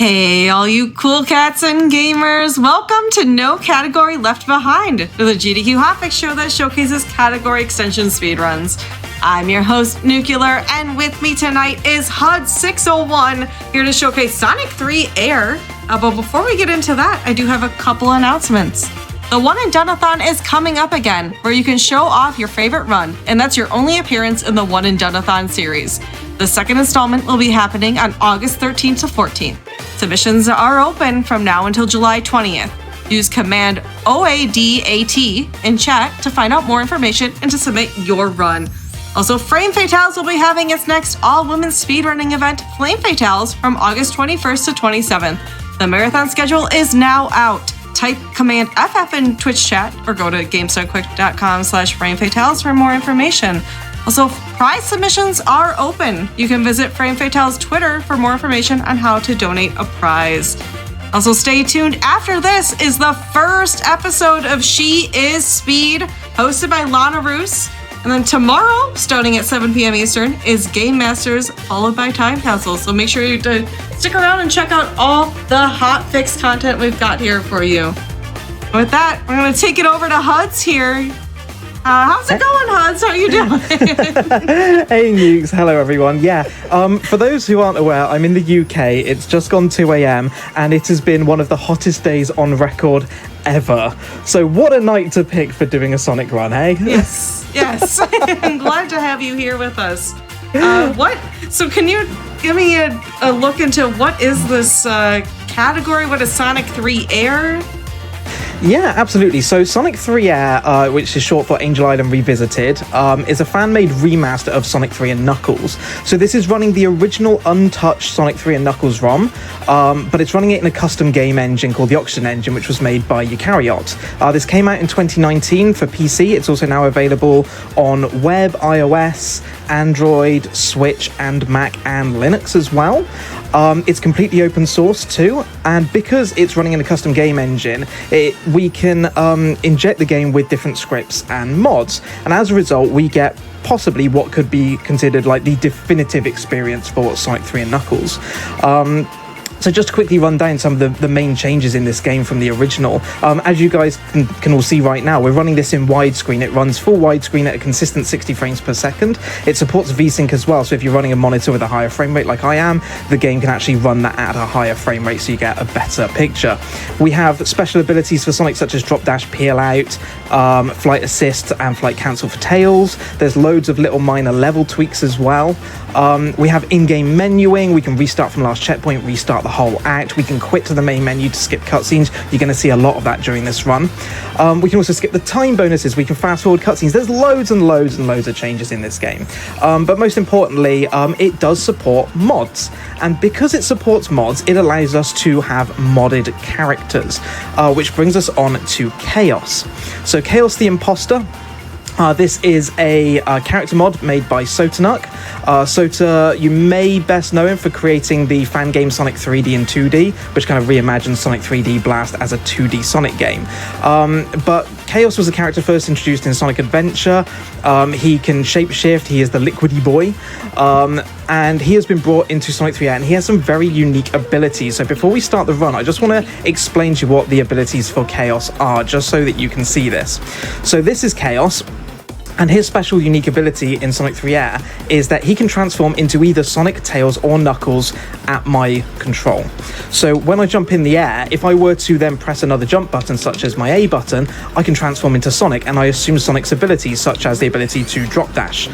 Hey, all you cool cats and gamers! Welcome to No Category Left Behind, the GDQ Hotfix show that showcases category extension speedruns. I'm your host, Nukkuler, and with me tonight is HUD601, here to showcase Sonic 3 Air. But before we get into that, I do have a couple announcements. The One and Done-a-thon is coming up again, where you can show off your favorite run, and that's your only appearance in the One and Done-a-thon series. The second installment will be happening on August 13th to 14th. Submissions are open from now until July 20th. Use command OADAT in chat to find out more information and to submit your run. Also, Frame Fatales will be having its next all-women's speedrunning event, Flame Fatales, from August 21st to 27th. The marathon schedule is now out. Type command FF in Twitch chat or go to gamestarquick.com/framefatales for more information. Also, prize submissions are open. You can visit Frame Fatale's Twitter for more information on how to donate a prize. Also, stay tuned. After this is the first episode of She Is Speed, hosted by Lana Roos. And then tomorrow, starting at 7 p.m. Eastern, is Game Masters, followed by Time Capsule. So make sure you stick around and check out all the Hotfix content we've got here for you. With that, we're going to take it over to Huds here. How's it going, Huds? How are you doing? Hey, Nukes. Hello, everyone. Yeah, for those who aren't aware, I'm in the UK. It's just gone 2 a.m. and it has been one of the hottest days on record ever. So what a night to pick for doing a Sonic run, hey? Yes. I'm glad to have you here with us. So can you give me a look into what is this category? What is Sonic 3 Air? Yeah, absolutely. So Sonic 3 Air, which is short for Angel Island Revisited, is a fan-made remaster of Sonic 3 and Knuckles. So this is running the original untouched Sonic 3 and Knuckles ROM, but it's running it in a custom game engine called the Oxygen Engine, which was made by Eukaryote. This came out in 2019 for PC. It's also now available on web, iOS, Android, Switch, and Mac and Linux as well. It's completely open source too, and because it's running in a custom game engine, we can inject the game with different scripts and mods, and as a result we get possibly what could be considered like the definitive experience for Sonic 3 and Knuckles. So just to quickly run down some of the main changes in this game from the original. As you guys can all see right now, we're running this in widescreen. It runs full widescreen at a consistent 60 frames per second. It supports VSync as well, so if you're running a monitor with a higher frame rate like I am, the game can actually run that at a higher frame rate so you get a better picture. We have special abilities for Sonic such as Drop Dash, Peel Out, Flight Assist, and Flight Cancel for Tails. There's loads of little minor level tweaks as well. We have in-game menuing. We can restart from last checkpoint, restart the whole act. We can quit to the main menu to skip cutscenes. You're going to see a lot of that during this run. We can also skip the time bonuses. We can fast forward cutscenes. There's loads and loads and loads of changes in this game. But most importantly, it does support mods. And because it supports mods, it allows us to have modded characters, which brings us on to Chaos. So Chaos the Imposter. This is a character mod made by Sotanuk. Sota, you may best know him for creating the fan game Sonic 3D in 2D, which kind of reimagines Sonic 3D Blast as a 2D Sonic game. But Chaos was a character first introduced in Sonic Adventure. He can shapeshift, he is the liquidy boy, and he has been brought into Sonic 3 and he has some very unique abilities. So before we start the run, I just want to explain to you what the abilities for Chaos are, just so that you can see this. So this is Chaos. And his special unique ability in Sonic 3 Air is that he can transform into either Sonic, Tails, or Knuckles at my control. So when I jump in the air, if I were to then press another jump button, such as my A button, I can transform into Sonic, and I assume Sonic's abilities, such as the ability to drop dash.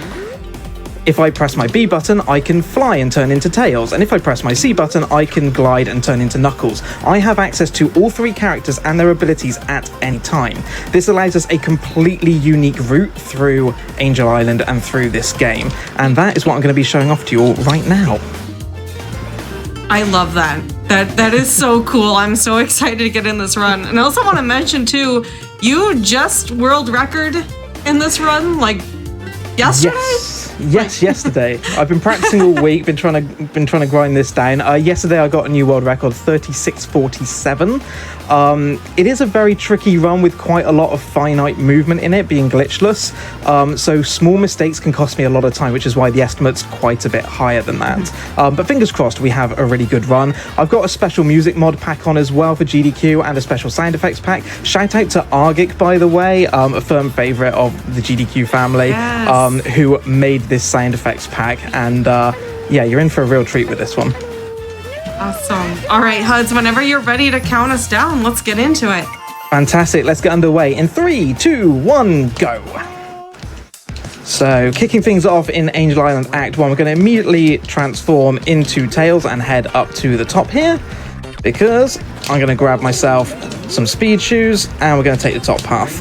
If I press my B button, I can fly and turn into Tails, and if I press my C button, I can glide and turn into Knuckles. I have access to all three characters and their abilities at any time. This allows us a completely unique route through Angel Island and through this game, and that is what I'm going to be showing off to you all right now. I love that. That is so cool. I'm so excited to get in this run. And I also want to mention too, you just world record in this run, like yesterday? Yes. Yes, yesterday. I've been practicing all week, been trying to grind this down. Yesterday I got a new world record, 36:47. It is a very tricky run with quite a lot of finite movement in it, being glitchless. So small mistakes can cost me a lot of time, which is why the estimate's quite a bit higher than that. But fingers crossed, we have a really good run. I've got a special music mod pack on as well for GDQ and a special sound effects pack. Shout out to Argic, by the way, a firm favourite of the GDQ family, yes. Who made this sound effects pack. And yeah, you're in for a real treat with this one. Awesome. All right, Huds, whenever you're ready to count us down, let's get into it. Fantastic. Let's get underway in 3, 2, 1, go. So, kicking things off in Angel Island Act 1, we're going to immediately transform into Tails and head up to the top here, because I'm going to grab myself some speed shoes, and we're going to take the top path.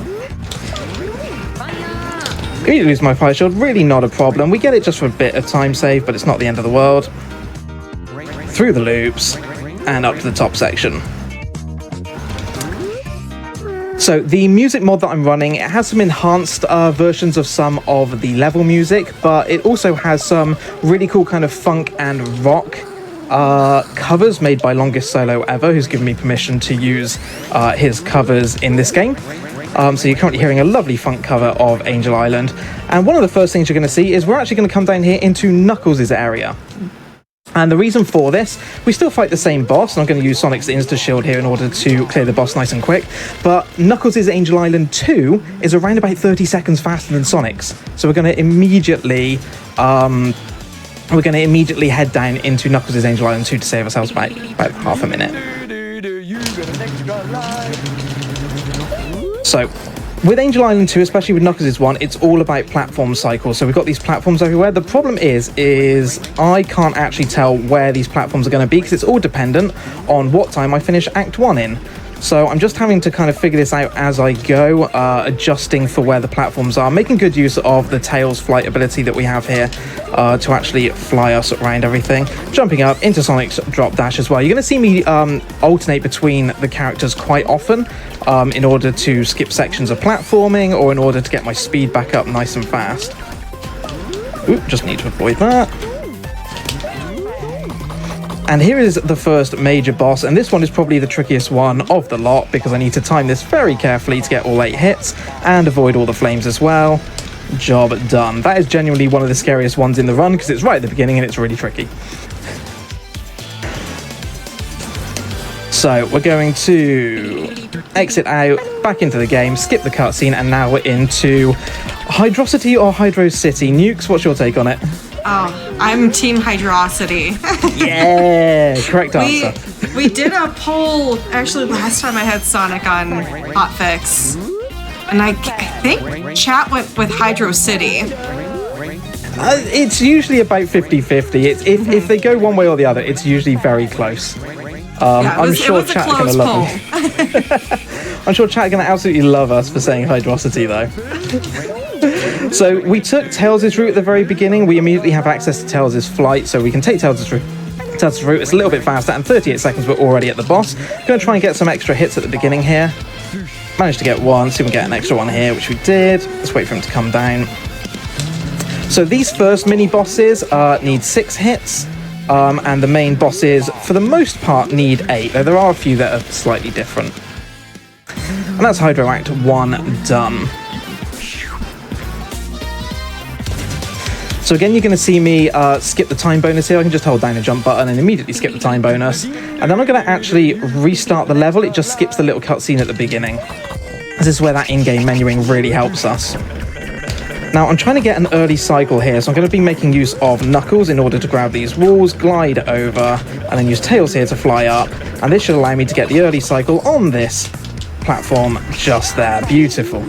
Immediately lose my fire shield, really not a problem. We get it just for a bit of time save, but it's not the end of the world. Through the loops, and up to the top section. So the music mod that I'm running, it has some enhanced versions of some of the level music, but it also has some really cool kind of funk and rock covers made by Longest Solo Ever, who's given me permission to use his covers in this game. So you're currently hearing a lovely funk cover of Angel Island. And one of the first things you're going to see is we're actually going to come down here into Knuckles' area. And the reason for this, we still fight the same boss, and I'm going to use Sonic's Insta-Shield here in order to clear the boss nice and quick, but Knuckles' Angel Island 2 is around about 30 seconds faster than Sonic's. So we're going to immediately head down into Knuckles' Angel Island 2 to save ourselves about half a minute. So, with Angel Island 2, especially with Knuckles' one, it's all about platform cycles. So we've got these platforms everywhere. The problem is I can't actually tell where these platforms are going to be because it's all dependent on what time I finish Act 1 in. So I'm just having to kind of figure this out as I go, adjusting for where the platforms are, making good use of the Tails flight ability that we have here to actually fly us around everything. Jumping up into Sonic's drop dash as well. You're going to see me alternate between the characters quite often in order to skip sections of platforming or in order to get my speed back up nice and fast. Oop, just need to avoid that. And here is the first major boss, and this one is probably the trickiest one of the lot because I need to time this very carefully to get all 8 hits and avoid all the flames as well. Job done. That is genuinely one of the scariest ones in the run because it's right at the beginning and it's really tricky. So we're going to exit out, back into the game, skip the cutscene, and now we're into Hydrocity or Hydro City. Nukes, what's your take on it? Oh, I'm Team Hydrocity. Yeah, correct answer. We did a poll, actually, last time I had Sonic on Hotfix. And I think chat went with Hydro City. It's usually about 50-50. If they go one way or the other, it's usually very close. I'm sure chat are going to love me. I'm sure chat are going to absolutely love us for saying Hydrocity, though. So we took Tails' route at the very beginning. We immediately have access to Tails' flight, so we can take Tails' route. Tails' route is a little bit faster, and 38 seconds we're already at the boss. Going to try and get some extra hits at the beginning here. Managed to get one, see if we can get an extra one here, which we did. Let's wait for him to come down. So these first mini-bosses need 6 hits, and the main bosses, for the most part, need 8, though there are a few that are slightly different. And that's Hydro Act 1 done. So again, you're going to see me skip the time bonus here. I can just hold down the jump button and immediately skip the time bonus. And then I'm going to actually restart the level. It just skips the little cutscene at the beginning. This is where that in-game menuing really helps us. Now, I'm trying to get an early cycle here, so I'm going to be making use of Knuckles in order to grab these walls, glide over, and then use Tails here to fly up. And this should allow me to get the early cycle on this platform just there. Beautiful.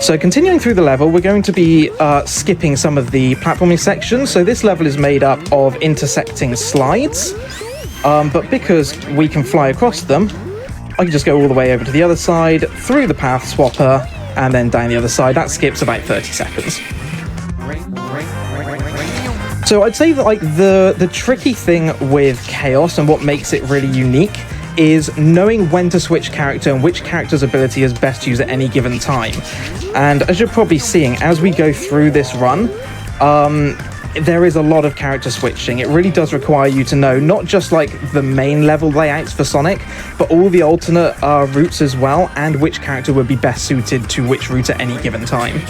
So continuing through the level, we're going to be skipping some of the platforming sections. So this level is made up of intersecting slides, but because we can fly across them, I can just go all the way over to the other side, through the path swapper, and then down the other side. That skips about 30 seconds. So I'd say that like the tricky thing with Chaos and what makes it really unique is knowing when to switch character and which character's ability is best used at any given time. And as you're probably seeing, as we go through this run, there is a lot of character switching. It really does require you to know not just like the main level layouts for Sonic, but all the alternate routes as well, and which character would be best suited to which route at any given time.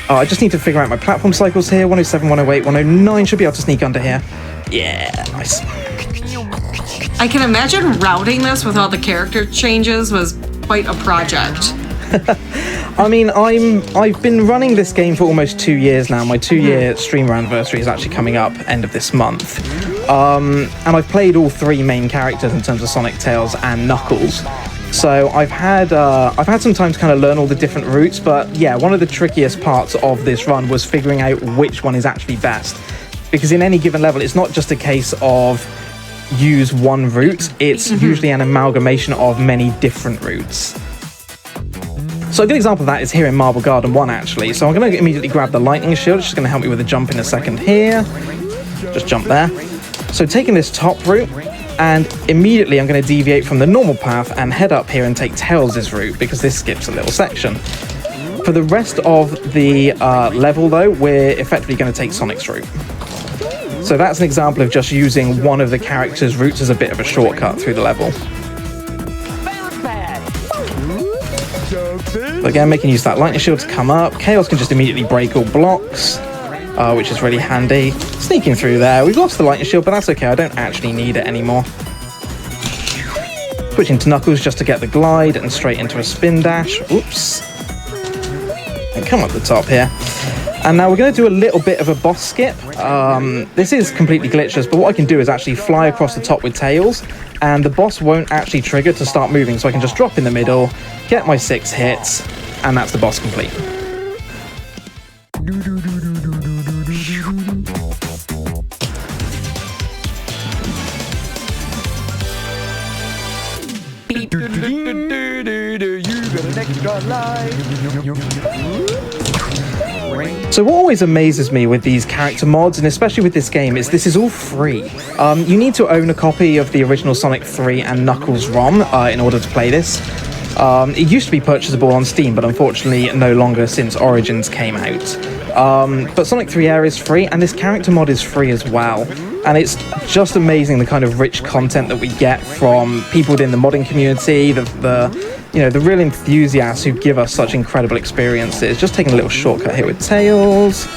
I just need to figure out my platform cycles here. 107, 108, 109 should be able to sneak under here. Yeah, nice. I can imagine routing this with all the character changes was quite a project. I mean, I've been running this game for almost 2 years now. My 2-year streamer anniversary is actually coming up end of this month. And I've played all 3 main characters in terms of Sonic, Tails, and Knuckles. So I've had some time to kind of learn all the different routes, but yeah, one of the trickiest parts of this run was figuring out which one is actually best. Because in any given level, it's not just a case of use one route, it's usually an amalgamation of many different routes. So a good example of that is here in Marble Garden 1, actually. So I'm going to immediately grab the lightning shield, which is going to help me with a jump in a second here. Just jump there. So taking this top route, and immediately I'm going to deviate from the normal path and head up here and take Tails' route, because this skips a little section. For the rest of the level, though, we're effectively going to take Sonic's route. So that's an example of just using one of the characters' routes as a bit of a shortcut through the level. Again, making use of that lightning shield to come up. Chaos can just immediately break all blocks, which is really handy. Sneaking through there. We've lost the lightning shield, but that's okay. I don't actually need it anymore. Switching to Knuckles just to get the glide and straight into a spin dash. Oops. And come up the top here. And now we're going to do a little bit of a boss skip. This is completely glitchless, but what I can do is actually fly across the top with Tails, and the boss won't actually trigger to start moving, so I can just drop in the middle, get my 6 hits, and that's the boss complete. So what always amazes me with these character mods, and especially with this game, is this is all free. You need to own a copy of the original Sonic 3 and Knuckles ROM in order to play this. It used to be purchasable on Steam, but unfortunately no longer since Origins came out. But Sonic 3 Air is free, and this character mod is free as well. And it's just amazing the kind of rich content that we get from people within the modding community, the real enthusiasts who give us such incredible experiences. Just taking a little shortcut here with Tails.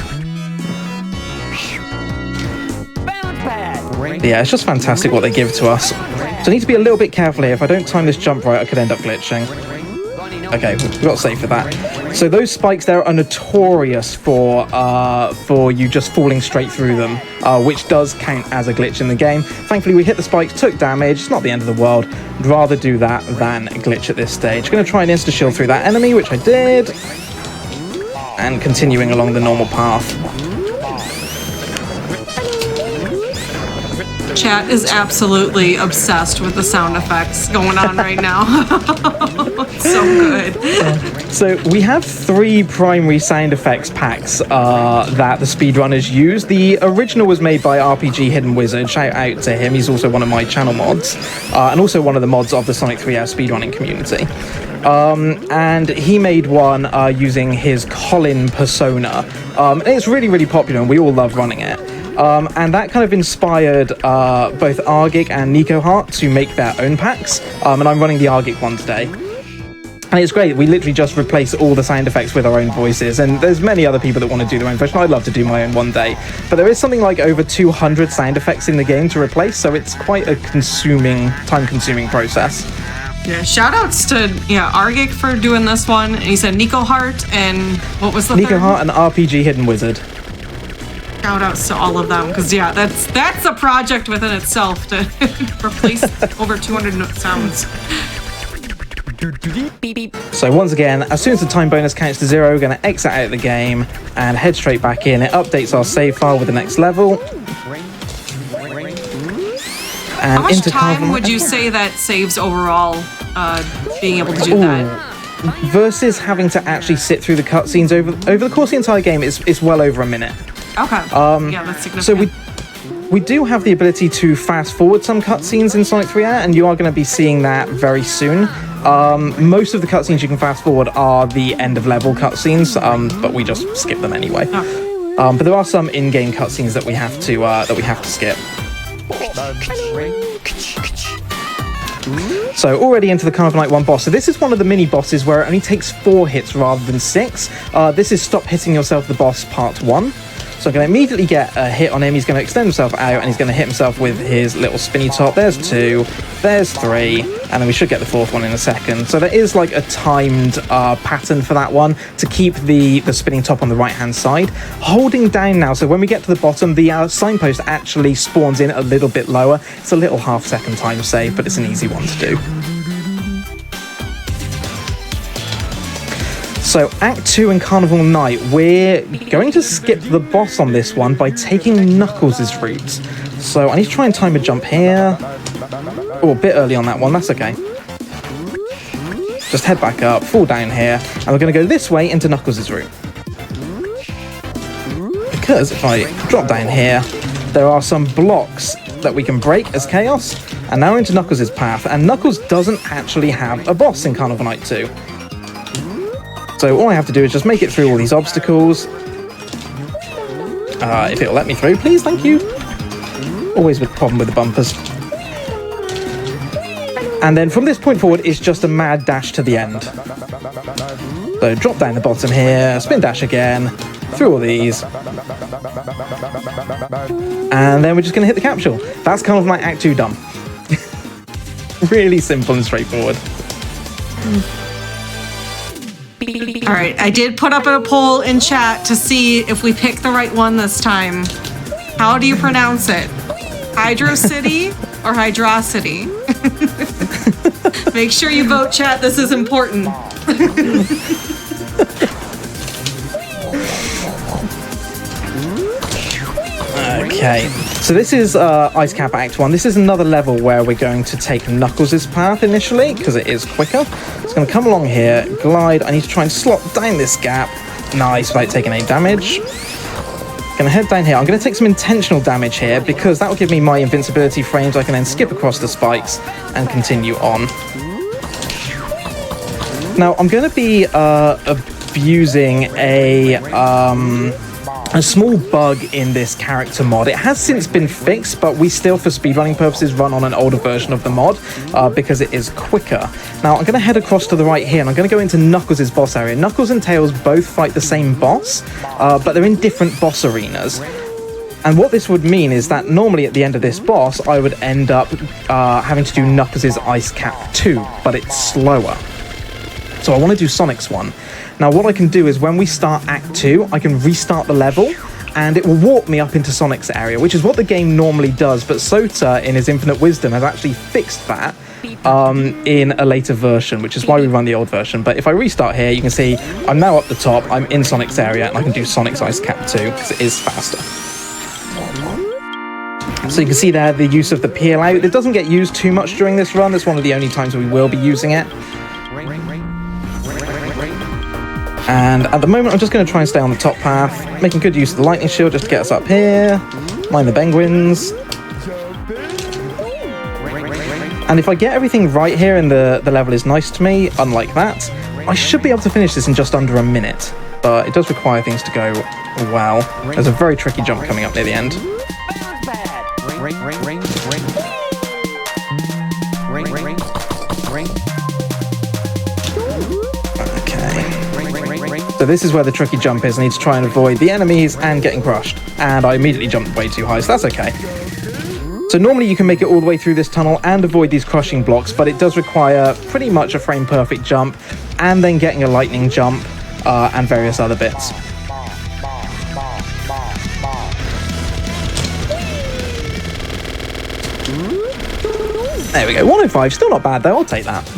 Yeah, it's just fantastic what they give to us. So I need to be a little bit careful here. If I don't time this jump right, I could end up glitching. Okay, we've got to save for that. So those spikes there are notorious for you just falling straight through them, which does count as a glitch in the game. Thankfully, we hit the spikes, took damage. It's not the end of the world. I'd rather do that than glitch at this stage. Going to try and insta-shield through that enemy, which I did. And continuing along the normal path. Chat is absolutely obsessed with the sound effects going on right now. It's so good. So we have 3 primary sound effects packs that the speedrunners use. The original was made by RPG Hidden Wizard. Shout out to him. He's also one of my channel mods, and also one of the mods of the Sonic 3R speedrunning community. And he made one using his Colin persona. And it's really, really popular, and we all love running it. And that kind of inspired both Argic and Nico Hart to make their own packs, and I'm running the Argic one today. And it's great, we literally just replace all the sound effects with our own voices, and there's many other people that want to do their own version. I'd love to do my own one day, but there is something like over 200 sound effects in the game to replace, so it's quite a time-consuming process. Yeah, shout outs to Argic for doing this one, and he said Nico Hart, and what was the Nico third? Hart and RPG Hidden Wizard. Shout outs to all of them, because that's a project within itself to replace over 200 sounds. So once again, as soon as the time bonus counts to 0, we're going to exit out of the game and head straight back in. It updates our save file with the next level. And how much time would you say that saves overall, being able to do that? Versus having to actually sit through the cutscenes over the course of the entire game, it's well over a minute. Okay. Yeah, that's significant. So we do have the ability to fast forward some cutscenes in Sonic 3 Air, and you are going to be seeing that very soon. Most of the cutscenes you can fast forward are the end of level cutscenes, but we just skip them anyway. But there are some in-game cutscenes that we have to skip. So already into the Carnival Night 1 boss. So this is one of the mini bosses where it only takes 4 hits rather than 6. This is Stop Hitting Yourself the Boss Part 1. So I'm going to immediately get a hit on him. He's going to extend himself out, and he's going to hit himself with his little spinny top. There's 2, there's 3, and then we should get the 4th one in a second. So there is like a timed pattern for that one to keep the spinning top on the right-hand side. Holding down now, so when we get to the bottom, the signpost actually spawns in a little bit lower. It's a little half-second time save, but it's an easy one to do. So Act 2 in Carnival Night, we're going to skip the boss on this one by taking Knuckles' route. So I need to try and time a jump here. Oh, a bit early on that one, that's okay. Just head back up, fall down here, and we're going to go this way into Knuckles' route. Because if I drop down here, there are some blocks that we can break as chaos, and now into Knuckles' path, and Knuckles doesn't actually have a boss in Carnival Night 2. So all I have to do is just make it through all these obstacles. If it'll let me through, please, thank you. Always a problem with the bumpers. And then from this point forward, it's just a mad dash to the end. So drop down the bottom here, spin dash again, through all these. And then we're just going to hit the capsule. That's kind of my Act 2 done. Really simple and straightforward. All right, I did put up a poll in chat to see if we pick the right one this time. How do you pronounce it? Hydro City or Hydrocity? Make sure you vote, chat. This is important. Okay, so this is Ice Cap Act 1. This is another level where we're going to take Knuckles' path initially, because it is quicker. It's going to come along here, glide. I need to try and slot down this gap. Nice, without taking any damage. Going to head down here. I'm going to take some intentional damage here, because that will give me my invincibility frames. I can then skip across the spikes and continue on. Now, I'm going to be abusing a small bug in this character mod. It has since been fixed, but we still, for speedrunning purposes, run on an older version of the mod because it is quicker. Now, I'm going to head across to the right here, and I'm going to go into Knuckles' boss area. Knuckles and Tails both fight the same boss, but they're in different boss arenas. And what this would mean is that normally at the end of this boss, I would end up having to do Knuckles' Ice Cap 2, but it's slower. So I want to do Sonic's one. Now what I can do is when we start Act 2, I can restart the level and it will warp me up into Sonic's area, which is what the game normally does, but Sota, in his infinite wisdom, has actually fixed that in a later version, which is why we run the old version. But if I restart here, you can see I'm now up the top, I'm in Sonic's area, and I can do Sonic's Ice Cap 2, because it is faster. So you can see there the use of the peel out. It doesn't get used too much during this run. It's one of the only times we will be using it. And at the moment, I'm just going to try and stay on the top path, making good use of the lightning shield just to get us up here. Mind the penguins. And if I get everything right here and the level is nice to me, unlike that, I should be able to finish this in just under a minute. But it does require things to go well. There's a very tricky jump coming up near the end. So this is where the tricky jump is. I need to try and avoid the enemies and getting crushed. And I immediately jumped way too high, so that's okay. So normally you can make it all the way through this tunnel and avoid these crushing blocks, but it does require pretty much a frame-perfect jump and then getting a lightning jump and various other bits. There we go, 105, still not bad though, I'll take that.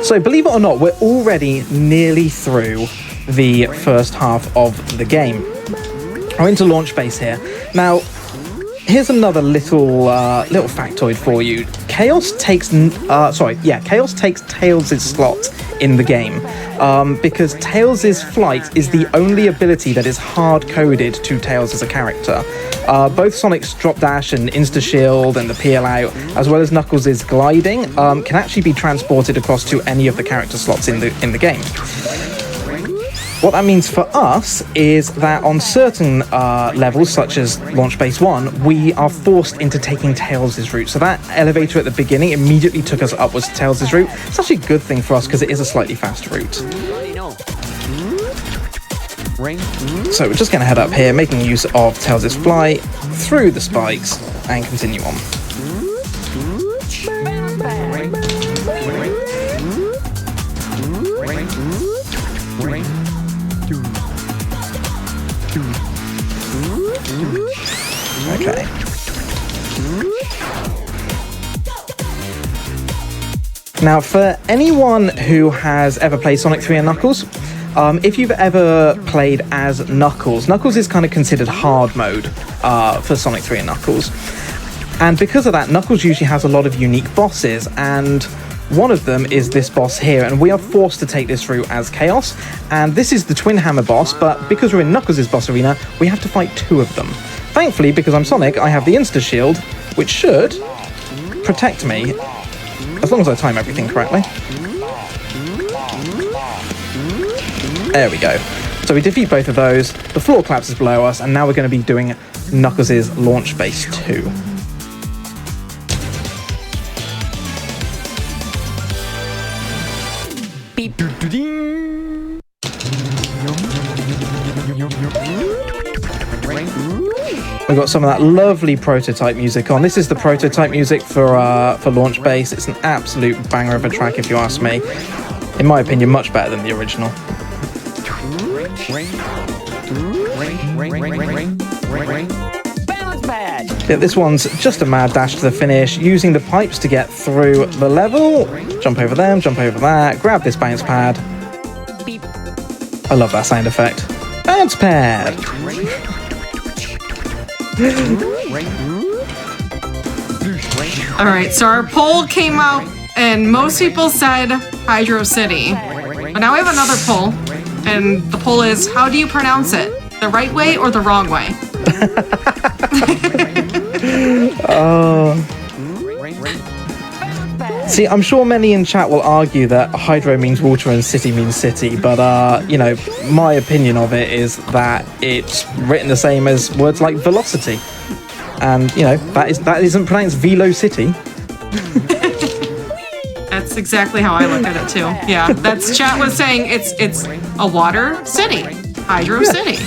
So believe it or not, we're already nearly through the first half of the game. I'm into launch base here. Now, here's another little factoid for you. Chaos takes Tails' slot in the game because Tails' flight is the only ability that is hard-coded to Tails as a character. Both Sonic's drop dash and insta shield and the peel out, as well as Knuckles' gliding, can actually be transported across to any of the character slots in the game. What that means for us is that on certain levels, such as Launch Base 1, we are forced into taking Tails' route. So that elevator at the beginning immediately took us upwards to Tails' route. It's actually a good thing for us because it is a slightly faster route. So we're just going to head up here, making use of Tails' fly through the spikes and continue on. Okay. Now, for anyone who has ever played Sonic 3 and Knuckles, if you've ever played as Knuckles, Knuckles is kind of considered hard mode for Sonic 3 and Knuckles. And because of that, Knuckles usually has a lot of unique bosses, and one of them is this boss here, and we are forced to take this route as Chaos. And this is the Twin Hammer boss, but because we're in Knuckles' boss arena, we have to fight two of them. Thankfully, because I'm Sonic, I have the Insta Shield, which should protect me, as long as I time everything correctly. There we go. So we defeat both of those, the floor collapses below us, and now we're going to be doing Knuckles' Launch Base 2. Beep. We've got some of that lovely prototype music on. This is the prototype music for Launch Base. It's an absolute banger of a track, if you ask me. In my opinion, much better than the original. Balance pad. Yeah, this one's just a mad dash to the finish, using the pipes to get through the level. Jump over them, jump over that, grab this bounce pad. Beep. I love that sound effect. Bounce pad! Alright, so our poll came out and most people said Hydro City. But now we have another poll, and the poll is, how do you pronounce it? The right way or the wrong way? See, I'm sure many in chat will argue that Hydro means water and city means city, but, you know, my opinion of it is that it's written the same as words like velocity. And, you know, that isn't pronounced Velocity. That's exactly how I look at it too. Yeah, that's chat was saying it's a water city, Hydro City.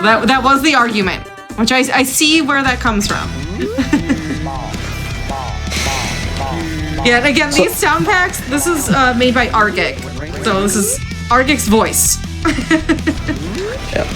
That was the argument, which I see where that comes from. Yeah, and again, these sound packs, this is made by Argic. So this is Argic's voice. Yep.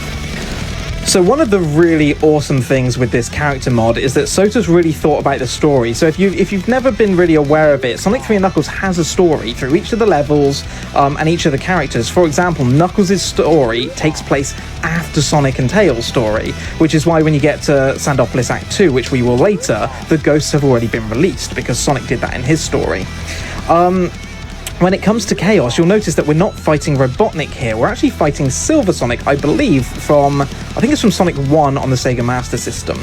So one of the really awesome things with this character mod is that Sota's really thought about the story. So if you've never been really aware of it, Sonic 3 and Knuckles has a story through each of the levels and each of the characters. For example, Knuckles' story takes place after Sonic and Tails' story, which is why when you get to Sandopolis Act 2, which we will later, the ghosts have already been released because Sonic did that in his story. When it comes to Chaos, you'll notice that we're not fighting Robotnik here. We're actually fighting Silver Sonic, I believe, I think it's from Sonic 1 on the Sega Master System.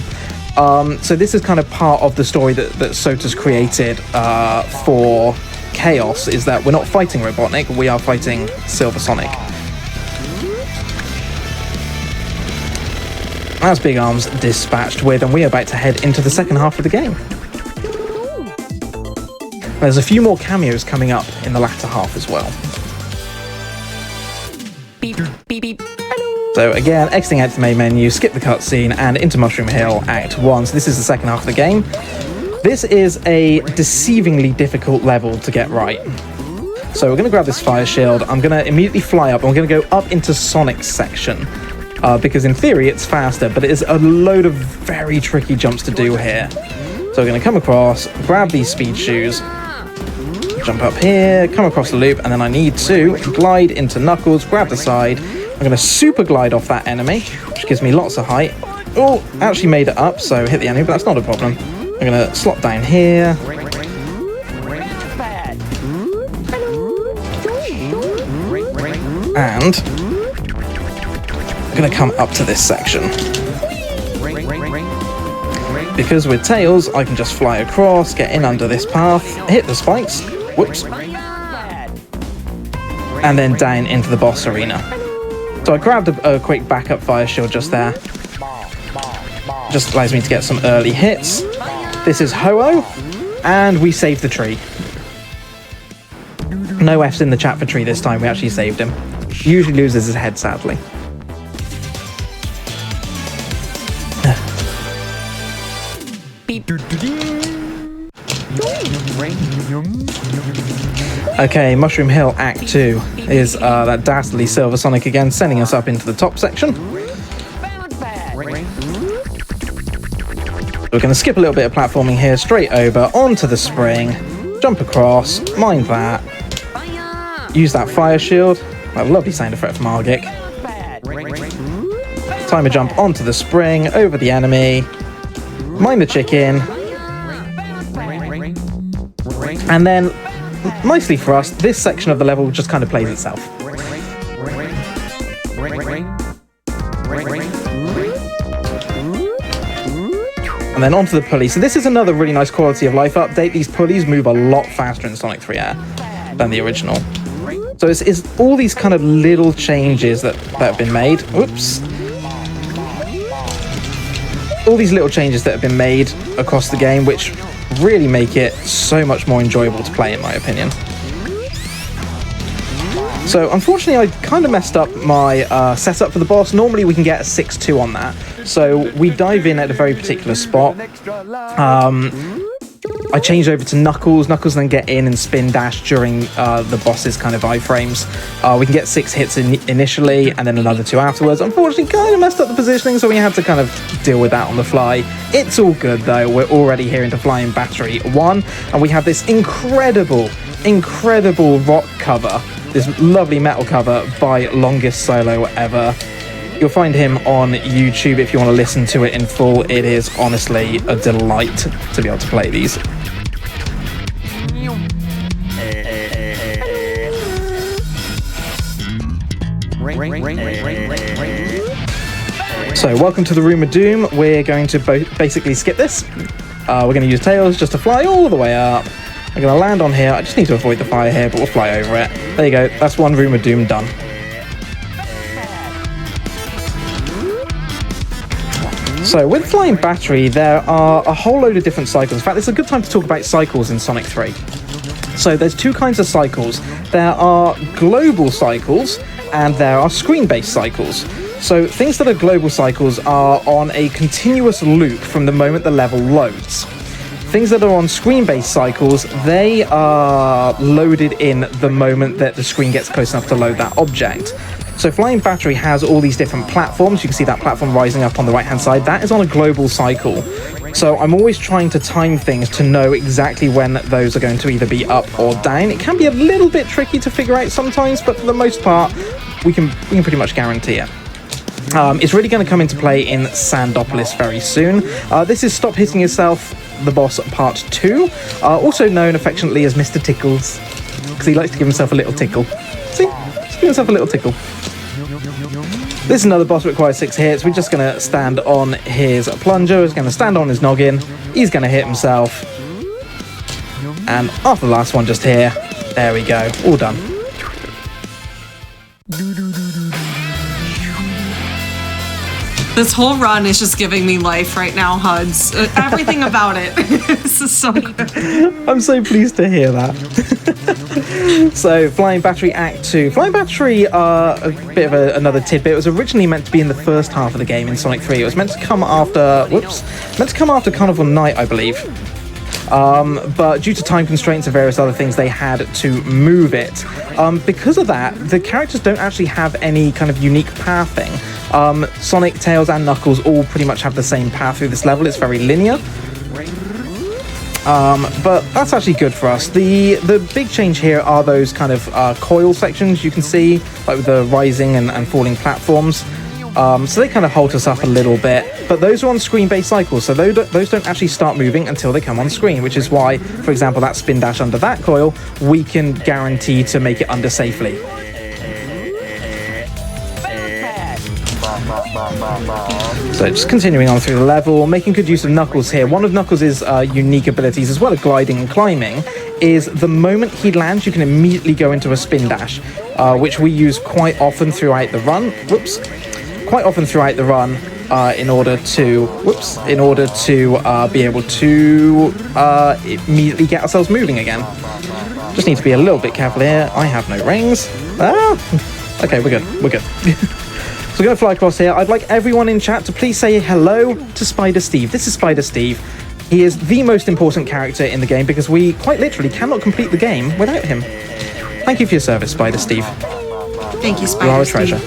So this is kind of part of the story that Sota's created for Chaos, is that we're not fighting Robotnik, we are fighting Silver Sonic. That's Big Arms dispatched with, and we're about to head into the second half of the game. There's a few more cameos coming up in the latter half as well. Beep, beep, beep. So again, exiting out to the main menu, skip the cutscene, and into Mushroom Hill Act 1. So this is the second half of the game. This is a deceivingly difficult level to get right. So we're going to grab this fire shield, I'm going to immediately fly up, and we're going to go up into Sonic's section. Because in theory it's faster, but it is a load of very tricky jumps to do here. So we're going to come across, grab these speed shoes, jump up here, come across the loop, and then I need to glide into Knuckles, grab the side. I'm going to super glide off that enemy, which gives me lots of height. Oh, actually made it up, so hit the enemy, but that's not a problem. I'm gonna slot down here. And I'm gonna come up to this section. Because with Tails, I can just fly across, get in under this path, hit the spikes, whoops, and then down into the boss arena. So I grabbed a quick backup fire shield just there. Just allows me to get some early hits. This is Ho-Oh, and we saved the tree. No F's in the chat for tree this time, we actually saved him. He usually loses his head, sadly. Beep. Okay, Mushroom Hill Act 2 is that dastardly Silver Sonic again, sending us up into the top section. We're going to skip a little bit of platforming here, straight over, onto the spring, jump across, mind that, use that fire shield, that lovely sound effect from Argic. Timer jump onto the spring, over the enemy, mind the chicken, and then, nicely for us, this section of the level just kind of plays itself. And then onto the pulley. So this is another really nice quality of life update. These pulleys move a lot faster in Sonic 3 Air than the original. So it's all these kind of little changes that have been made. Whoops. All these little changes that have been made across the game, which really make it so much more enjoyable to play, in my opinion. So unfortunately, I kind of messed up my setup for the boss. Normally we can get a 6-2 on that. So we dive in at a very particular spot. I changed over to Knuckles. Knuckles then get in and spin dash during the boss's kind of iframes. We can get 6 hits initially and then another 2 afterwards. Unfortunately, kind of messed up the positioning, so we had to kind of deal with that on the fly. It's all good though. We're already here into Flying Battery 1, and we have this incredible rock cover, this lovely metal cover by Longest Solo Ever. You'll find him on YouTube if you want to listen to it in full. It is honestly a delight to be able to play these. So, welcome to the Room of Doom. We're going to basically skip this. We're going to use Tails just to fly all the way up. I'm going to land on here. I just need to avoid the fire here, but we'll fly over it. There you go. That's one Room of Doom done. So with Flying Battery, there are a whole load of different cycles. In fact, it's a good time to talk about cycles in Sonic 3. So there's 2 kinds of cycles. There are global cycles and there are screen-based cycles. So things that are global cycles are on a continuous loop from the moment the level loads. Things that are on screen-based cycles, they are loaded in the moment that the screen gets close enough to load that object. So Flying Battery has all these different platforms. You can see that platform rising up on the right-hand side. That is on a global cycle. So I'm always trying to time things to know exactly when those are going to either be up or down. It can be a little bit tricky to figure out sometimes, but for the most part, we can pretty much guarantee it. It's really going to come into play in Sandopolis very soon. This is Stop Hitting Yourself, the boss part 2, also known affectionately as Mr. Tickles, because he likes to give himself a little tickle. See? Just give himself a little tickle. This is another boss that requires 6 hits. We're just going to stand on his plunger. He's going to stand on his noggin. He's going to hit himself. And after the last one just here, there we go. All done. This whole run is just giving me life right now, Huds. Everything about it. This is so good. I'm so pleased to hear that. So, Flying Battery Act 2. Flying Battery, a bit of another tidbit. It was originally meant to be in the first half of the game in Sonic 3. It was meant to come after... meant to come after Carnival Night, I believe. But due to time constraints and various other things, they had to move it. Because of that, the characters don't actually have any kind of unique pathing. Sonic, Tails, and Knuckles all pretty much have the same path through this level. It's very linear. But that's actually good for us. The big change here are those kind of coil sections you can see, like with the rising and falling platforms. So they kind of hold us up a little bit, but those are on screen-based cycles, so those don't actually start moving until they come on screen, which is why, for example, that spin dash under that coil, we can guarantee to make it under safely. So just continuing on through the level, making good use of Knuckles here. One of Knuckles' unique abilities, as well as gliding and climbing, is the moment he lands, you can immediately go into a spin dash, which we use quite often throughout the run. In order to be able to immediatally get ourselves moving again. Just need to be a little bit careful here. I have no rings. Okay, we're good. So we're going to fly across here. I'd like everyone in chat to please say hello to Spider Steve. This is Spider Steve. He is the most important character in the game because we quite literally cannot complete the game without him. Thank you for your service, Spider Steve. Thank you, Spider You are a Steve. treasure.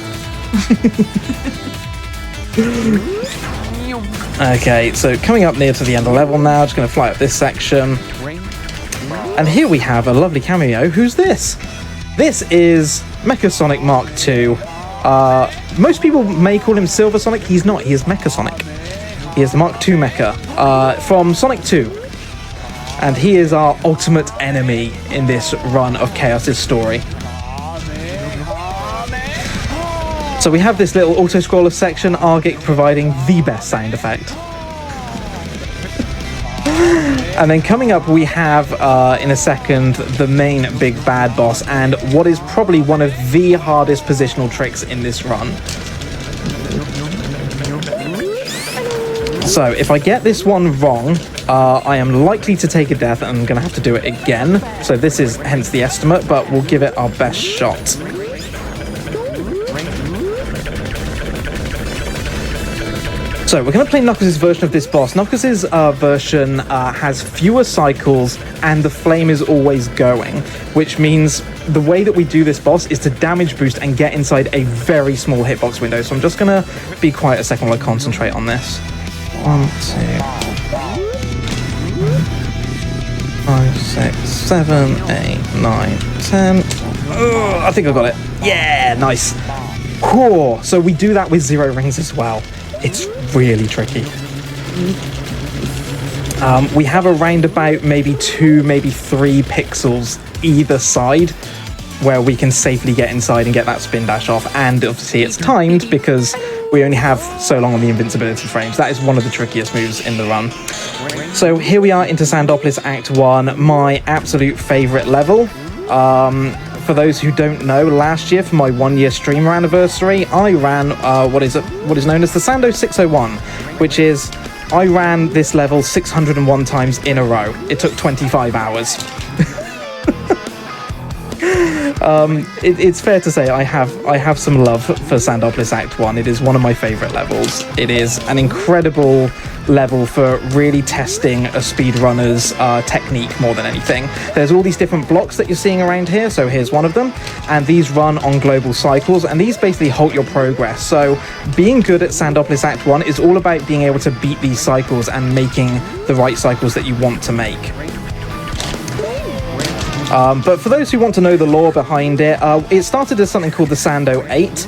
Okay, so coming up near to the end of the level now, just going to fly up this section. And here we have a lovely cameo. Who's this? This is Mecha Sonic Mark II. Most people may call him Silver Sonic. He's not. He is Mecha Sonic. He is the Mark II Mecha from Sonic 2. And he is our ultimate enemy in this run of Chaos's story. So we have this little auto-scroller section, Argic providing the best sound effect. And then coming up, we have, in a second, the main big bad boss, and what is probably one of the hardest positional tricks in this run. So, if I get this one wrong, I am likely to take a death, and I'm going to have to do it again. So this is hence the estimate, but we'll give it our best shot. So we're going to play Knuckles' version of this boss. Knuckles' version has fewer cycles and the flame is always going, which means the way that we do this boss is to damage boost and get inside a very small hitbox window. So I'm just going to be quiet a second while I concentrate on this. 1, 2, 5, 6, 7, 8, 9, 10. I think I got it. Yeah, nice. Cool. So we do that with 0 rings as well. It's really tricky. We have around about maybe 2, maybe 3 pixels either side where we can safely get inside and get that spin dash off. And obviously it's timed because we only have so long on the invincibility frames. That is one of the trickiest moves in the run. So here we are into Sandopolis Act 1, my absolute favorite level. For those who don't know, last year for my 1-year streamer anniversary, I ran what is known as the Sando 601, which is I ran this level 601 times in a row. It took 25 hours. It's fair to say I have some love for Sandopolis Act 1. It is one of my favorite levels. It is an incredible level for really testing a speedrunner's technique more than anything. There's all these different blocks that you're seeing around here, so here's one of them, and these run on global cycles, and these basically halt your progress. So being good at Sandopolis Act 1 is all about being able to beat these cycles and making the right cycles that you want to make. But for those who want to know the lore behind it, it started as something called the Sando 8,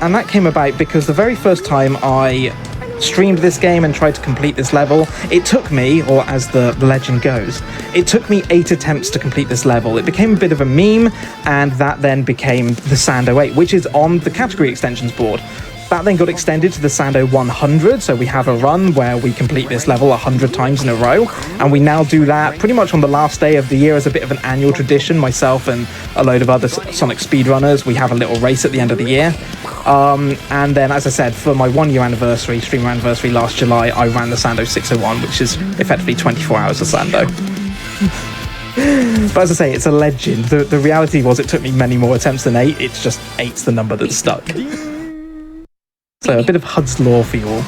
and that came about because the very first time I streamed this game and tried to complete this level, it took me, or as the legend goes, it took me 8 attempts to complete this level. It became a bit of a meme, and that then became the Sando 8, which is on the category extensions board. That then got extended to the Sando 100, so we have a run where we complete this level 100 times in a row, and we now do that pretty much on the last day of the year as a bit of an annual tradition. Myself and a load of other Sonic speedrunners, we have a little race at the end of the year. And then, as I said, for my 1-year anniversary, streamer anniversary last July, I ran the Sando 601, which is effectively 24 hours of Sando. But as I say, it's a legend. The reality was it took me many more attempts than 8. It's just 8's the number that stuck. So a bit of HUD's lore for you all.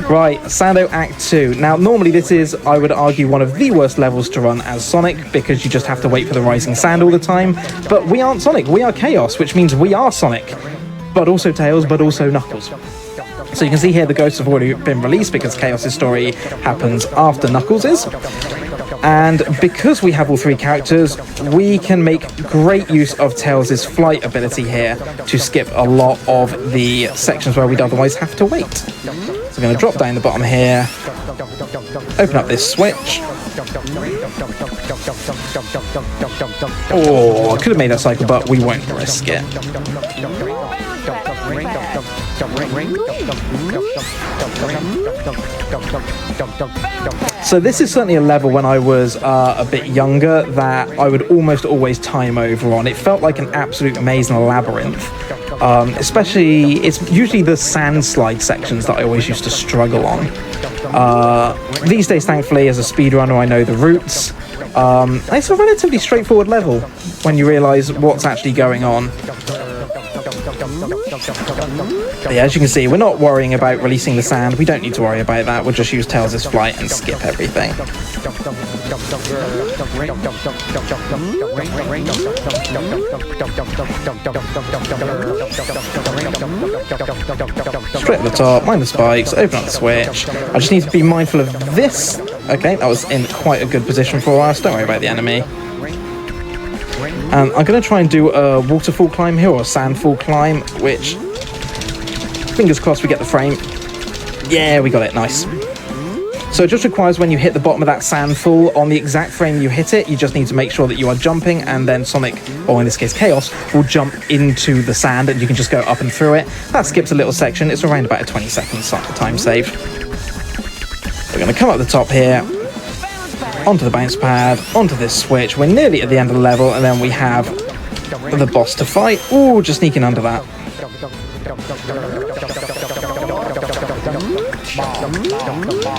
Right, Sando Act 2. Now, normally this is, I would argue, one of the worst levels to run as Sonic, because you just have to wait for the rising sand all the time. But we aren't Sonic, we are Chaos, which means we are Sonic. But also Tails, but also Knuckles. So you can see here the ghosts have already been released because Chaos' story happens after Knuckles'. And because we have all three characters, we can make great use of Tails' flight ability here to skip a lot of the sections where we'd otherwise have to wait. So I'm going to drop down the bottom here, open up this switch. Oh, I could have made that cycle, but we won't risk it. So this is certainly a level when I was a bit younger that I would almost always time over on. It felt like an absolute maze and a labyrinth. Especially, it's usually the sand slide sections that I always used to struggle on. These days, thankfully, as a speedrunner, I know the routes. It's a relatively straightforward level when you realise what's actually going on. But yeah, as you can see, we're not worrying about releasing the sand. We don't need to worry about that. We'll just use Tails' flight and skip everything. Straight at the top, mind the spikes, open up the switch. I just need to be mindful of this. Okay, that was in quite a good position for us. Don't worry about the enemy. I'm going to try and do a waterfall climb here, or a sandfall climb, which, fingers crossed we get the frame. Yeah, we got it, nice. So it just requires when you hit the bottom of that sandfall, on the exact frame you hit it, you just need to make sure that you are jumping, and then Sonic, or in this case Chaos, will jump into the sand, and you can just go up and through it. That skips a little section. It's around about a 20-second time save. We're going to come up the top here, onto the bounce pad, onto this switch. We're nearly at the end of the level, and then we have the boss to fight. Ooh, just sneaking under that.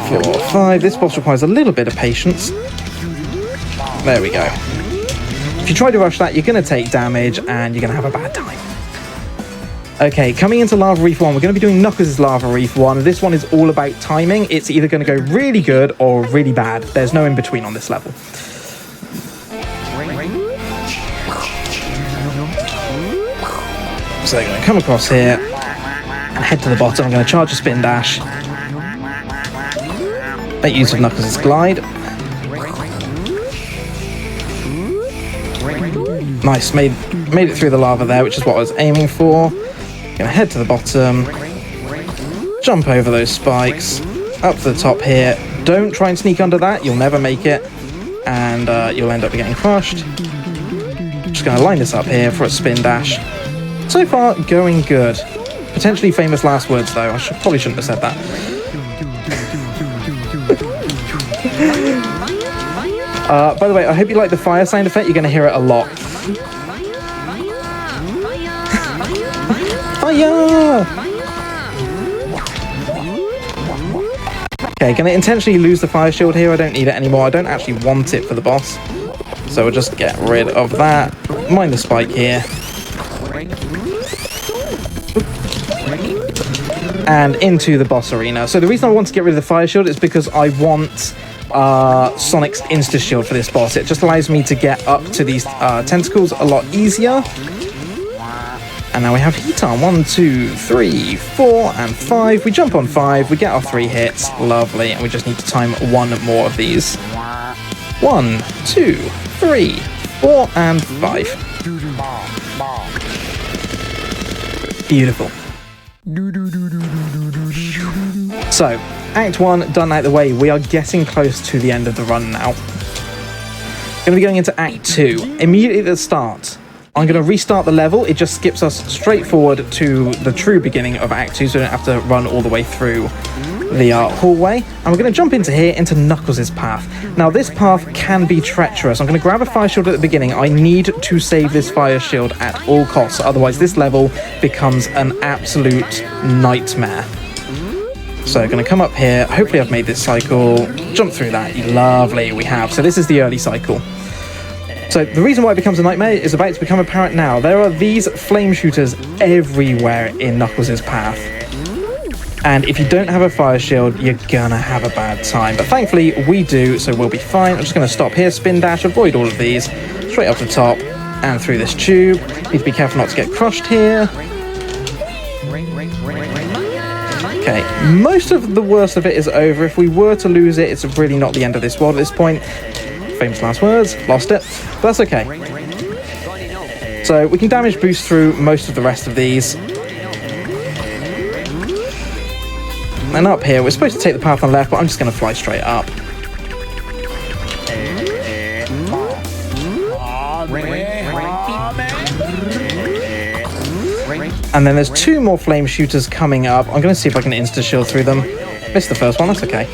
4, 5. This boss requires a little bit of patience. There we go. If you try to rush that, you're going to take damage, and you're going to have a bad time. Okay, coming into Lava Reef 1, we're going to be doing Knuckles' Lava Reef 1. This one is all about timing. It's either going to go really good or really bad. There's no in-between on this level. So they're going to come across here and head to the bottom. I'm going to charge a spin dash. Make use of Knuckles' glide. Nice, made it through the lava there, which is what I was aiming for. Gonna head to the bottom, jump over those spikes, up to the top here. Don't try and sneak under that, you'll never make it, and you'll end up getting crushed. Just gonna line this up here for a spin dash. So far, going good. Potentially famous last words though, I probably shouldn't have said that. By the way, I hope you like the fire sound effect, you're gonna hear it a lot. Fire! Okay, gonna intentionally lose the fire shield here. I don't need it anymore. I don't actually want it for the boss. So we'll just get rid of that. Mind the spike here. And into the boss arena. So the reason I want to get rid of the fire shield is because I want Sonic's insta shield for this boss. It just allows me to get up to these tentacles a lot easier. And now we have heat on. 1, 2, 3, 4, and 5. We jump on 5. We get our 3 hits. Lovely. And we just need to time 1 more of these. 1, 2, 3, 4, and 5. Beautiful. So, Act 1 done out the way. We are getting close to the end of the run now. Going to be going into Act 2. Immediately at the start, I'm going to restart the level. It just skips us straight forward to the true beginning of Act 2, so we don't have to run all the way through the hallway. And we're going to jump into here, into Knuckles' path. Now, this path can be treacherous. I'm going to grab a fire shield at the beginning. I need to save this fire shield at all costs. Otherwise, this level becomes an absolute nightmare. So I'm going to come up here. Hopefully, I've made this cycle. Jump through that. Lovely, we have. So this is the early cycle. So the reason why it becomes a nightmare is about to become apparent now. There are these flame shooters everywhere in Knuckles' path. And if you don't have a fire shield, you're gonna have a bad time. But thankfully, we do, so we'll be fine. I'm just gonna stop here, spin dash, avoid all of these. Straight up the top and through this tube. Need to be careful not to get crushed here. Okay, most of the worst of it is over. If we were to lose it, it's really not the end of this world at this point. famous last words. Lost it. But that's okay. So we can damage boost through most of the rest of these. And up here, we're supposed to take the path on the left, but I'm just going to fly straight up. And then there's 2 more flame shooters coming up. I'm going to see if I can insta-shield through them. Missed the first one, that's okay.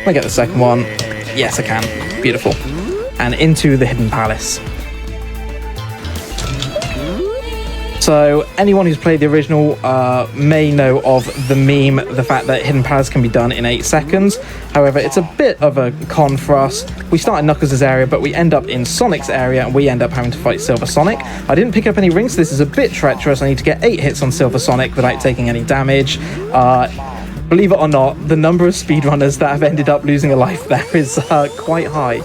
I get the second one. Yes, I can. Beautiful. And into the Hidden Palace. So anyone who's played the original may know of the meme, the fact that Hidden Palace can be done in 8 seconds. However, it's a bit of a con for us. We start in Knuckles' area, but we end up in Sonic's area, and we end up having to fight Silver Sonic. I didn't pick up any rings, so this is a bit treacherous. I need to get 8 hits on Silver Sonic without taking any damage. Believe it or not, the number of speedrunners that have ended up losing a life there is quite high.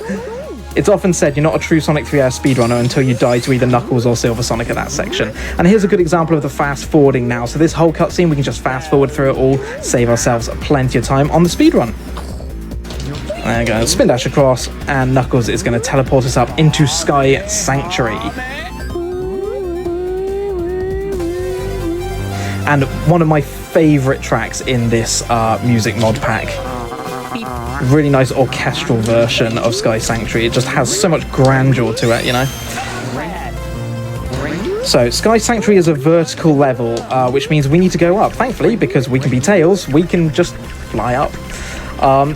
It's often said you're not a true Sonic 3 hour speedrunner until you die to either Knuckles or Silver Sonic at that section. And here's a good example of the fast forwarding now. So this whole cutscene, we can just fast forward through it all, save ourselves plenty of time on the speedrun. There we go, spin dash across, and Knuckles is going to teleport us up into Sky Sanctuary. And one of my favourite tracks in this music mod pack. Really nice orchestral version of Sky Sanctuary. It just has so much grandeur to it, you know. So Sky Sanctuary is a vertical level, which means we need to go up. Thankfully, because we can be Tails, we can just fly up.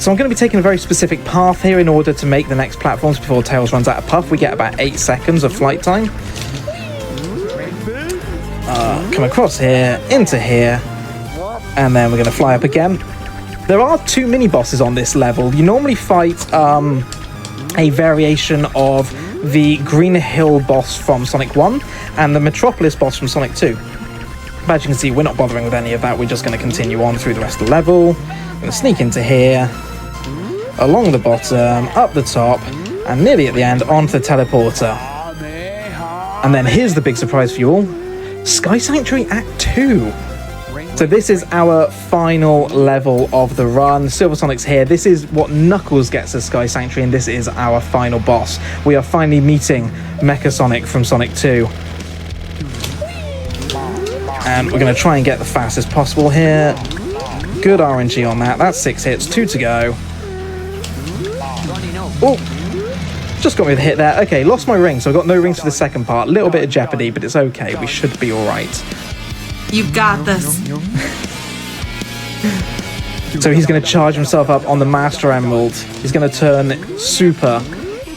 So I'm going to be taking a very specific path here in order to make the next platforms before Tails runs out of puff. We get about 8 seconds of flight time. Come across here, into here, and then we're going to fly up again. There are 2 mini-bosses on this level. You normally fight a variation of the Green Hill boss from Sonic 1 and the Metropolis boss from Sonic 2. But as you can see, we're not bothering with any of that. We're just going to continue on through the rest of the level. I'm going to sneak into here, along the bottom, up the top, and nearly at the end, onto the teleporter. And then here's the big surprise for you all. Sky Sanctuary Act 2. So this is our final level of the run. Silver Sonic's here. This is what Knuckles gets as Sky Sanctuary, and this is our final boss. We are finally meeting Mecha Sonic from Sonic 2. And we're going to try and get the fastest possible here. Good RNG on that. That's 6 hits, 2 to go. Oh, just got me with a hit there. Okay, lost my ring, so I've got no rings for the second part. A little bit of jeopardy, but it's okay. We should be all right. You've got this. So he's going to charge himself up on the Master Emerald. He's going to turn super.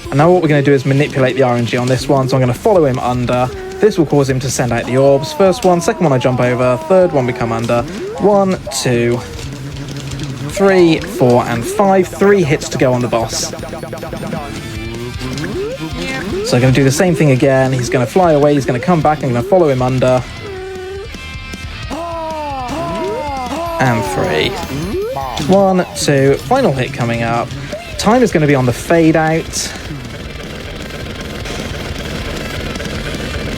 And now what we're going to do is manipulate the RNG on this one. So I'm going to follow him under. This will cause him to send out the orbs. First one, second one I jump over. Third one we come under. 1, 2, 3, 4, and 5. 3 hits to go on the boss. So I'm going to do the same thing again. He's going to fly away. He's going to come back. I'm going to follow him under. And 3. 1, 2. Final hit coming up. Time is going to be on the fade out.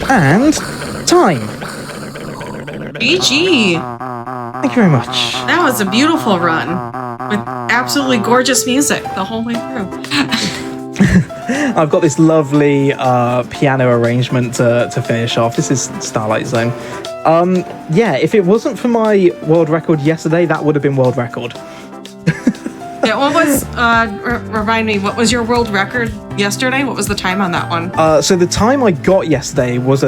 And time. GG. Thank you very much. That was a beautiful run with absolutely gorgeous music the whole way through. I've got this lovely piano arrangement to finish off. This is Starlight Zone. Yeah, if it wasn't for my world record yesterday, that would have been world record. Yeah, what was, remind me, what was your world record yesterday? What was the time on that one? So the time I got yesterday was,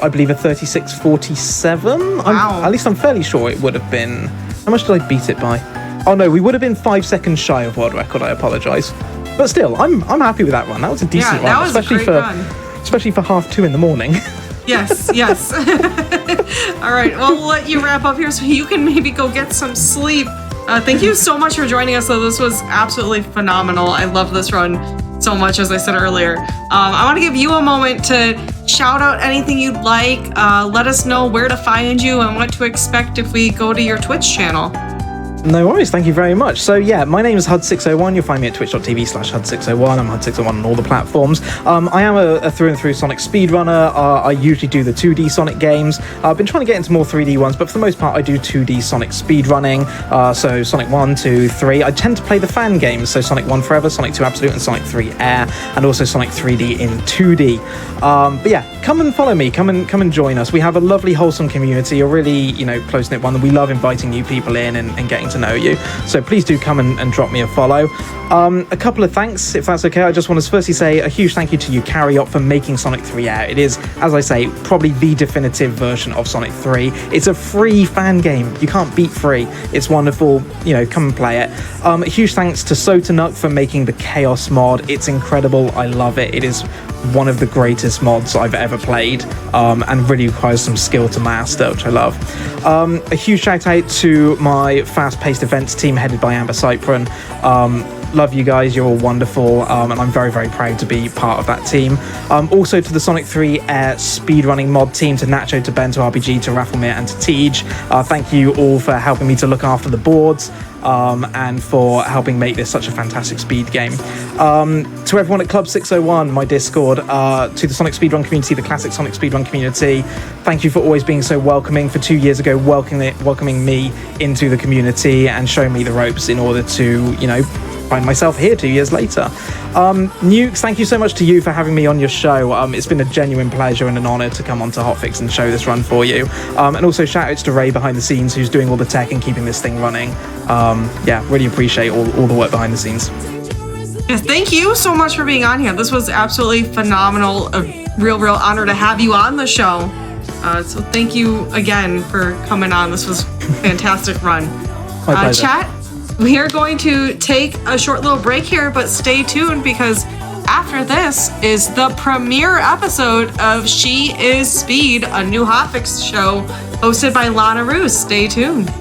I believe, a 36:47. Wow. At least I'm fairly sure it would have been. How much did I beat it by? Oh no, we would have been 5 seconds shy of world record, I apologise. But still, I'm happy with that run. That was a decent run. That was especially a great run. Especially for 2:30 in the morning. Yes, yes. All right, well, we'll let you wrap up here so you can maybe go get some sleep. Thank you so much for joining us, though. This was absolutely phenomenal. I love this run so much, as I said earlier. I want to give you a moment to shout out anything you'd like. Let us know where to find you and what to expect if we go to your Twitch channel. No worries, thank you very much. So yeah, my name is HUD601. You'll find me at twitch.tv/HUD601. I'm HUD601 on all the platforms. I am a through and through Sonic speedrunner. I usually do the 2D Sonic games. I've been trying to get into more 3D ones, but for the most part I do 2D Sonic speedrunning. So Sonic 1, 2, 3. I tend to play the fan games, so Sonic 1 Forever, Sonic 2 Absolute, and Sonic 3 Air, and also Sonic 3D in 2D. But yeah, come and follow me, come and join us. We have a lovely wholesome community, a really, close-knit one. We love inviting new people in and getting to know you, so please do come and drop me a follow. A couple of thanks, if that's okay. I just want to firstly say a huge thank you to you, Carryot, for making Sonic 3 Air. It is, as I say, probably the definitive version of Sonic 3. It's a free fan game. You can't beat free. It's wonderful. Come and play it. A huge thanks to Sotanuk for making the Chaos mod. It's incredible. I love it. It is one of the greatest mods I've ever played, and really requires some skill to master, which I love. A huge shout out to my fast-paced events team headed by Amber Cypron. Love you guys, you're all wonderful, and I'm very, very proud to be part of that team. Also to the Sonic 3 Air speedrunning mod team, to Nacho, to Ben, to RPG, to Rafflemere, and to Tej. Thank you all for helping me to look after the boards, and for helping make this such a fantastic speed game. To everyone at Club 601, my Discord, to the Sonic Speedrun community, the classic Sonic Speedrun community, thank you for always being so welcoming, for 2 years ago welcoming me into the community and showing me the ropes in order to, find myself here 2 years later. Nukes, thank you so much to you for having me on your show. It's been a genuine pleasure and an honor to come onto Hotfix and show this run for you. And also shout outs to Ray behind the scenes, who's doing all the tech and keeping this thing running. Really appreciate all the work behind the scenes. Yes, thank you so much for being on here. This was absolutely phenomenal. A real honor to have you on the show. So thank you again for coming on. This was a fantastic run. My pleasure. Chat, we are going to take a short little break here, but stay tuned, because after this is the premiere episode of She Is Speed, a new Hotfix show hosted by Lana Roos. Stay tuned.